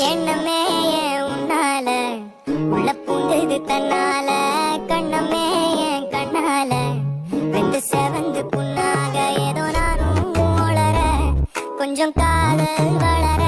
எண்ணமே உன்னால உள்ள பூந்தது தன்னால கண்ணமே என் கண்ணால வெந்து செவந்து புண்ணாக ஏதோ நானும் உளர கொஞ்சம் காதல் வளர